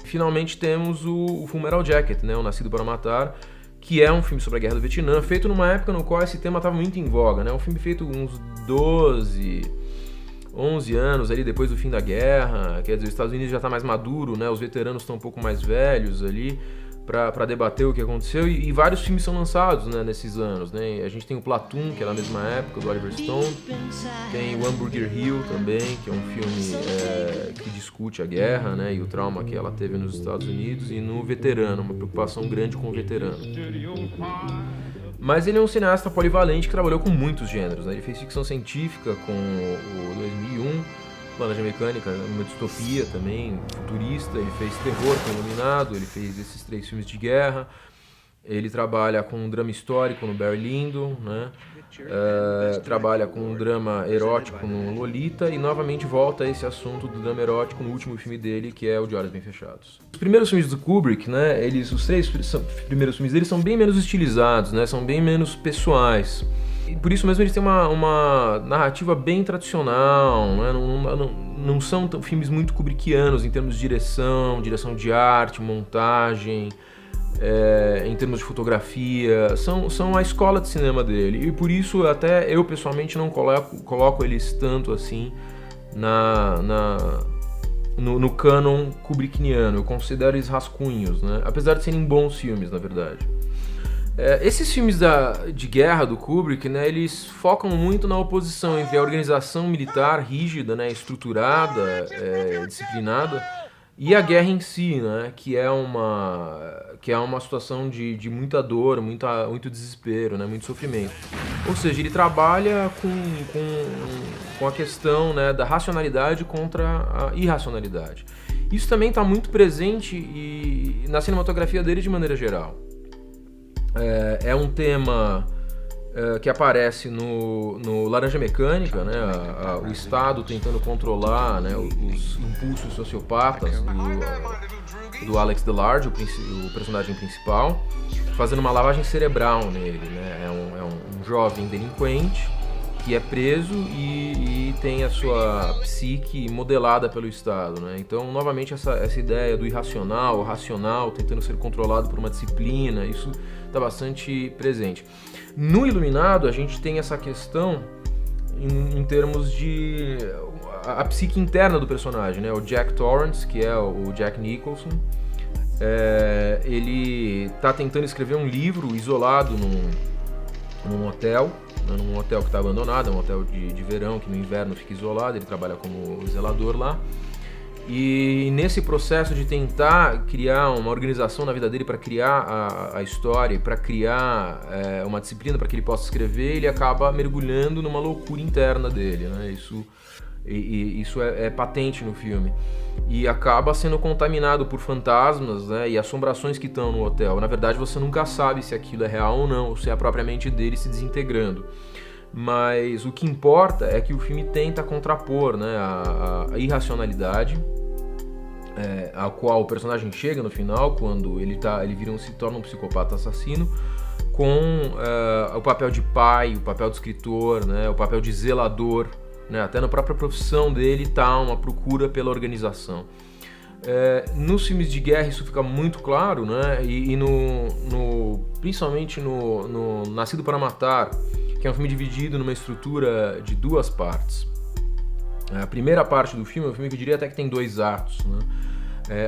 finalmente temos o Fullmetal Jacket, né, o Nascido para Matar, que é um filme sobre a Guerra do Vietnã, feito numa época no qual esse tema estava muito em voga, né? Um filme feito uns 11 anos ali depois do fim da guerra, quer dizer, os Estados Unidos já está mais maduro, né? Os veteranos estão um pouco mais velhos ali para debater o que aconteceu, e vários filmes são lançados, né, nesses anos, né? A gente tem o Platoon, que é na mesma época, do Oliver Stone, tem o Hamburger Hill também, que é um filme que discute a guerra, né, e o trauma que ela teve nos Estados Unidos, e no Veterano, uma preocupação grande com o veterano. Mas ele é um cineasta polivalente que trabalhou com muitos gêneros, né? Ele fez ficção científica com o 2001, Laranja Mecânica, uma distopia também, futurista. Ele fez terror com Iluminado, ele fez esses 3 filmes de guerra. Ele trabalha com um drama histórico no Barry Lyndon, né? Trabalha com um drama erótico no Lolita, e novamente volta a esse assunto do drama erótico no último filme dele, que é o De Olhos Bem Fechados. Os primeiros filmes do Kubrick, né, os 3 primeiros filmes dele são bem menos estilizados, né, são bem menos pessoais. E por isso mesmo eles têm uma narrativa bem tradicional, né? Não são filmes muito kubrickianos em termos de direção de arte, montagem, em termos de fotografia. São a escola de cinema dele, e por isso até eu pessoalmente não coloco eles tanto assim no cânon kubrickiano. Eu considero eles rascunhos, né? Apesar de serem bons filmes, na verdade. Esses filmes de guerra do Kubrick, né, eles focam muito na oposição entre a organização militar rígida, né, estruturada, disciplinada, e a guerra em si, né, que é uma situação de muita dor, muito desespero, né, muito sofrimento. Ou seja, ele trabalha com a questão, né, da racionalidade contra a irracionalidade. Isso também está muito presente na cinematografia dele de maneira geral. É um tema que aparece no Laranja Mecânica, né? O Estado tentando controlar, né, os impulsos sociopatas do Alex Delarge, o personagem principal, fazendo uma lavagem cerebral nele, né? É um jovem delinquente que é preso e tem a sua psique modelada pelo Estado, né? Então, novamente, essa ideia do irracional, o racional, tentando ser controlado por uma disciplina, isso está bastante presente. No Iluminado, a gente tem essa questão em termos de a psique interna do personagem, né? O Jack Torrance, que é o Jack Nicholson, ele está tentando escrever um livro isolado num hotel que está abandonado, é um hotel de verão que no inverno fica isolado. Ele trabalha como zelador lá, e nesse processo de tentar criar uma organização na vida dele para criar a história e para criar uma disciplina para que ele possa escrever, ele acaba mergulhando numa loucura interna dele, né? Isso é patente no filme, e acaba sendo contaminado por fantasmas, né, e assombrações que estão no hotel. Na verdade, você nunca sabe se aquilo é real ou não, ou se é a própria mente dele se desintegrando. Mas o que importa é que o filme tenta contrapor, né, a irracionalidade a qual o personagem chega no final, quando ele se torna um psicopata assassino, com o papel de pai, o papel de escritor, né, o papel de zelador, né, até na própria profissão dele está uma procura pela organização. Nos filmes de guerra isso fica muito claro, né, e principalmente no Nascido para Matar, que é um filme dividido numa estrutura de 2 partes. A primeira parte do filme é um filme que eu diria até que tem 2 atos, né?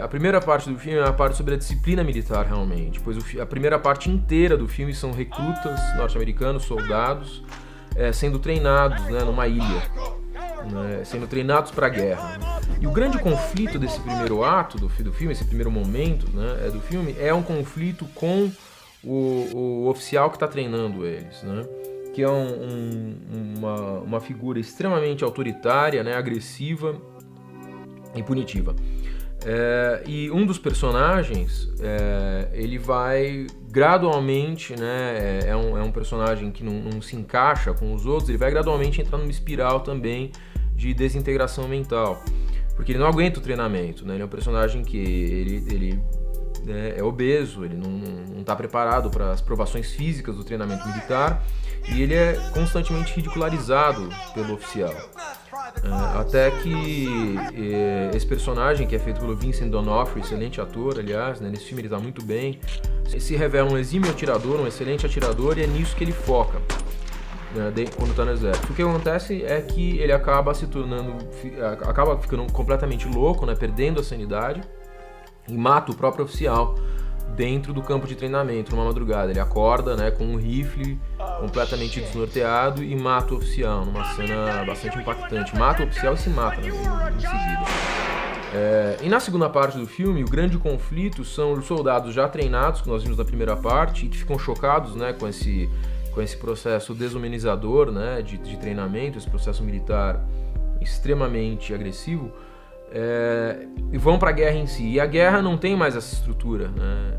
A primeira parte do filme é a parte sobre a disciplina militar, realmente, pois a primeira parte inteira do filme são recrutas norte-americanos, soldados, sendo treinados, né, numa ilha, né, sendo treinados para a guerra. E o grande conflito desse primeiro ato do filme, esse primeiro momento, né, do filme, é um conflito com o oficial que está treinando eles, né, que é uma figura extremamente autoritária, né, agressiva e punitiva. E um dos personagens, ele vai gradualmente, né, é um personagem que não se encaixa com os outros, ele vai gradualmente entrar numa espiral também de desintegração mental, porque ele não aguenta o treinamento, né, ele é um personagem que ele é obeso, ele não está preparado para as provações físicas do treinamento militar e ele é constantemente ridicularizado pelo oficial. Até que esse personagem, que é feito pelo Vincent D'Onofrio, excelente ator, aliás, né, nesse filme ele está muito bem, se revela um exímio atirador, um excelente atirador, e é nisso que ele foca, né, quando está no exército. O que acontece é que ele acaba ficando completamente louco, né, perdendo a sanidade, e mata o próprio oficial dentro do campo de treinamento, numa madrugada. Ele acorda, né, com um rifle completamente desnorteado e mata o oficial, numa cena bastante impactante. Mata o oficial e se mata, né, em seguida. E na segunda parte do filme, o grande conflito são os soldados já treinados, que nós vimos na primeira parte, e que ficam chocados, né, com esse processo desumanizador, né, de treinamento, esse processo militar extremamente agressivo, e vão para a guerra em si. E a guerra não tem mais essa estrutura, né,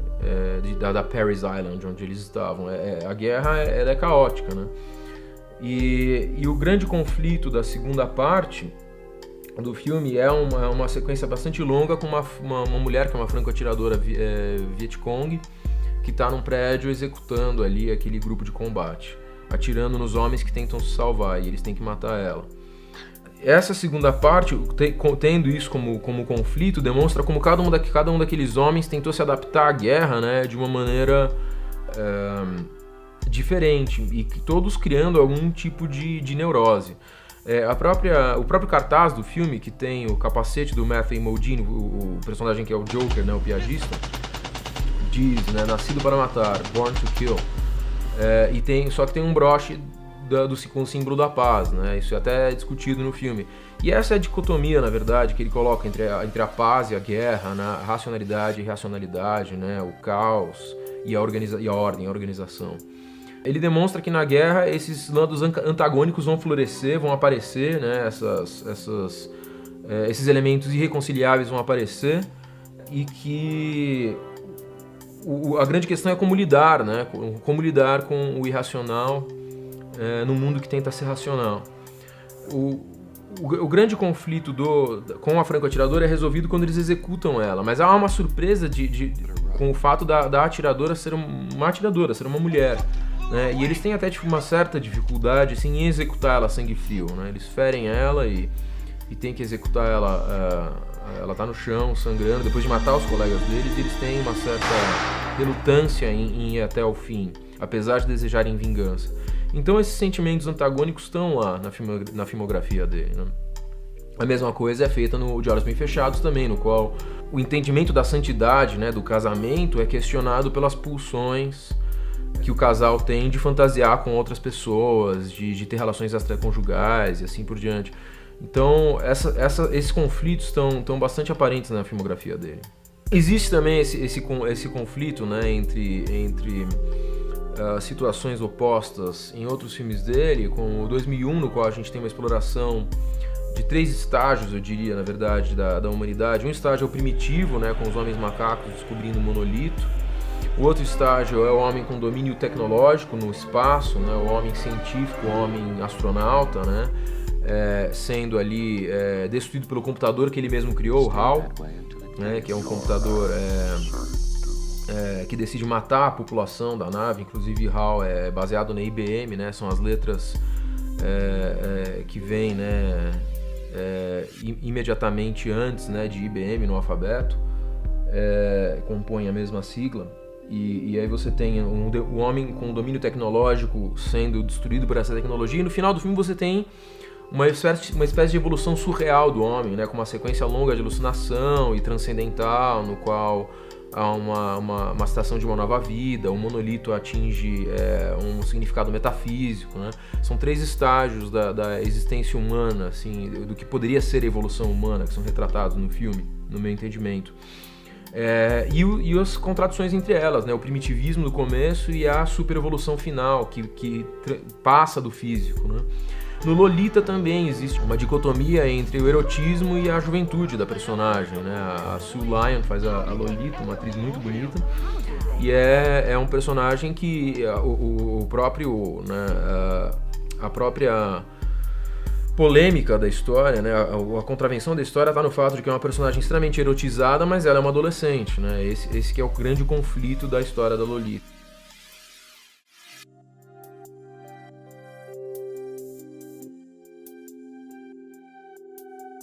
da Paris Island, onde eles estavam. A guerra ela é caótica, né? E o grande conflito da segunda parte do filme é uma sequência bastante longa com uma mulher que é uma franco-atiradora Vietcong, que está num prédio executando ali aquele grupo de combate, atirando nos homens que tentam se salvar, e eles têm que matar ela. Essa segunda parte, tendo isso como conflito, demonstra como cada um daqueles homens tentou se adaptar à guerra, né, de uma maneira diferente, e todos criando algum tipo de neurose. O próprio cartaz do filme, que tem o capacete do Matthew Modine, o personagem que é o Joker, né, o piadista, diz, né, nascido para matar, born to kill, só que tem um broche com o símbolo da paz, né? Isso é até discutido no filme. E essa é a dicotomia, na verdade, que ele coloca entre a paz e a guerra, né? A racionalidade e irracionalidade, né? O caos e a ordem, a organização. Ele demonstra que na guerra esses lados antagônicos vão florescer, vão aparecer, né? Esses elementos irreconciliáveis vão aparecer, e que a grande questão é como lidar, né? Como lidar com o irracional no mundo que tenta ser racional. O grande conflito com a franco-atiradora é resolvido quando eles executam ela, mas há uma surpresa com o fato da atiradora ser uma mulher, né? E eles têm até uma certa dificuldade assim, em executar ela a sangue frio, né? Eles ferem ela e tem que executar ela. Ela tá no chão, sangrando, depois de matar os colegas deles, eles têm uma certa relutância em ir até o fim, apesar de desejarem vingança. Então esses sentimentos antagônicos estão lá na filmografia dele, né? A mesma coisa é feita no De Olhos Bem Fechados também, no qual o entendimento da santidade, né, do casamento é questionado pelas pulsões que o casal tem de fantasiar com outras pessoas, de ter relações extraconjugais e assim por diante. Então esses conflitos estão bastante aparentes na filmografia dele. Existe também esse conflito, né, entre situações opostas em outros filmes dele, como o 2001, no qual a gente tem uma exploração de 3 estágios, eu diria, na verdade, da humanidade. Um estágio é o primitivo, né, com os homens macacos descobrindo o monolito. O outro estágio é o homem com domínio tecnológico no espaço, né, o homem científico, o homem astronauta, né, sendo ali destruído pelo computador que ele mesmo criou, o HAL, né, que é um computador que decide matar a população da nave. Inclusive HAL é baseado na IBM, né, são as letras que vêm, né, imediatamente antes, né, de IBM no alfabeto, compõem a mesma sigla. E aí você tem o homem com domínio tecnológico sendo destruído por essa tecnologia, e no final do filme você tem uma espécie de evolução surreal do homem, né, com uma sequência longa de alucinação e transcendental, no qual há uma citação de uma nova vida, o monolito atinge um significado metafísico, né? São 3 estágios da existência humana, assim, do que poderia ser a evolução humana, que são retratados no filme, no meu entendimento. E as contradições entre elas, né? O primitivismo do começo e a superevolução final, que passa do físico, né? No Lolita também existe uma dicotomia entre o erotismo e a juventude da personagem, né? A Sue Lyon faz a Lolita, uma atriz muito bonita, e é um personagem que o próprio, né, a própria polêmica da história, né? A contravenção da história está no fato de que é uma personagem extremamente erotizada, mas ela é uma adolescente, né? Esse que é o grande conflito da história da Lolita.